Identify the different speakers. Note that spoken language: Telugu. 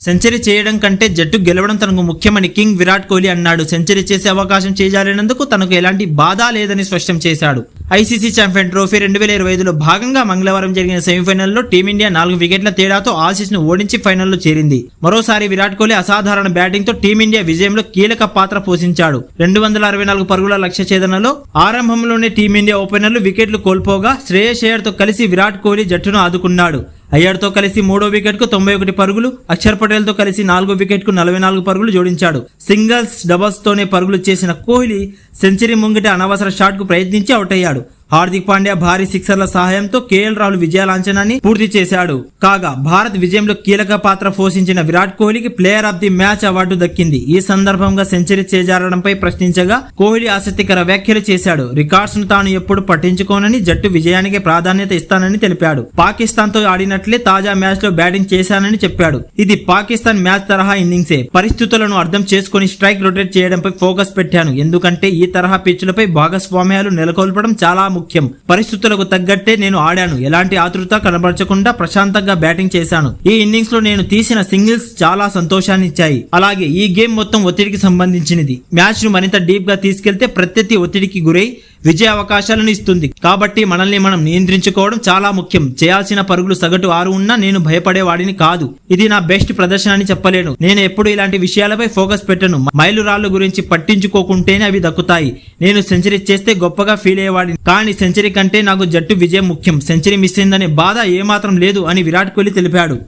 Speaker 1: సెంచరీ చేయడం కంటే జట్టు గెలవడం తనకు ముఖ్యమని కింగ్ విరాట్ కోహ్లీ అన్నాడు. సెంచరీ చేసే అవకాశం చేజారినందుకు తనకు ఎలాంటి బాధ లేదని స్పష్టం చేశాడు. ఐసీసీ ఛాంపియన్ ట్రోఫీ 2025లో భాగంగా మంగళవారం జరిగిన సెమీఫైనల్లో టీమిండియా 4 వికెట్ల తేడాతో ఆసీస్ ను ఓడించి ఫైనల్లో చేరింది. మరోసారి విరాట్ కోహ్లీ అసాధారణ బ్యాటింగ్ తో టీమిండియా విజయంలో కీలక పాత్ర పోషించాడు. 264 పరుగుల లక్ష్య ఛేదనలో ఆరంభంలోనే టీమిండియా ఓపెనర్లు వికెట్లు కోల్పోగా శ్రేయస్ అయ్యర్ తో కలిసి విరాట్ కోహ్లీ జట్టును ఆదుకున్నాడు. అయ్యర్తో కలిసి 3వ వికెట్కు 91 పరుగులు, అక్షర్ పటేల్తో కలిసి 4వ వికెట్కు 44 పరుగులు జోడించాడు. సింగిల్స్ డబల్స్ తోనే పరుగులు చేసిన కోహ్లీ సెంచరీ ముంగిట అనవసర షాట్కు ప్రయత్నించి అవుట్ అయ్యాడు. హార్దిక్ పాండ్యా భారీ సిక్సర్ల సహాయంతో కేఎల్ రాహుల్ విజయాలాంఛనాన్ని పూర్తి చేశాడు. కాగా భారత్ విజయంలో కీలక పాత్ర పోషించిన విరాట్ కోహ్లీకి player of the match award దక్కింది. ఈ సందర్భంగా సెంచరీ చేజారడంపై ప్రశ్నించగా కోహ్లీ ఆసక్తికర వ్యాఖ్యలు చేశాడు. రికార్డ్స్ ను తాను ఎప్పుడు పట్టించుకోనని, జట్టు విజయానికి ప్రాధాన్యత ఇస్తానని తెలిపాడు. పాకిస్తాన్ తో ఆడినట్లే తాజా మ్యాచ్ లో బ్యాటింగ్ చేశానని చెప్పాడు. ఇది పాకిస్తాన్ మ్యాచ్ తరహా ఇన్నింగ్సే. పరిస్థితులను అర్థం చేసుకుని స్ట్రైక్ రొటేట్ చేయడంపై ఫోకస్ పెట్టాను. ఎందుకంటే ఈ తరహా పిచ్చులపై భాగస్వామ్యాలు నెలకొల్పడం చాలా ముఖ్యం. పరిస్థితులకు తగ్గట్టే నేను ఆడాను. ఎలాంటి ఆతృత కనబరచకుండా ప్రశాంతంగా బ్యాటింగ్ చేశాను. ఈ ఇన్నింగ్స్ లో నేను తీసిన సింగిల్స్ చాలా సంతోషాన్ని ఇచ్చాయి. అలాగే ఈ గేమ్ మొత్తం ఒత్తిడికి సంబంధించినది. మ్యాచ్ ను మరింత డీప్ గా తీసుకెళ్తే ప్రత్యర్థి ఒత్తిడికి గురై విజయ అవకాశాలను ఇస్తుంది. కాబట్టి మనల్ని మనం నియంత్రించుకోవడం చాలా ముఖ్యం. చేయాల్సిన పరుగులు సగటు 6 ఉన్నా నేను భయపడేవాడిని కాదు. ఇది నా బెస్ట్ ప్రదర్శన అని చెప్పలేను. నేను ఎప్పుడు ఇలాంటి విషయాలపై ఫోకస్ పెట్టను. మైలురాళ్ల గురించి పట్టించుకోకుంటేనే అవి దక్కుతాయి. నేను సెంచరీ చేస్తే గొప్పగా ఫీల్ అయ్యేవాడిని, కానీ సెంచరీ కంటే నాకు జట్టు విజయం ముఖ్యం. సెంచరీ మిస్ అయిందనే బాధ ఏమాత్రం లేదు అని విరాట్ కోహ్లీ తెలిపాడు.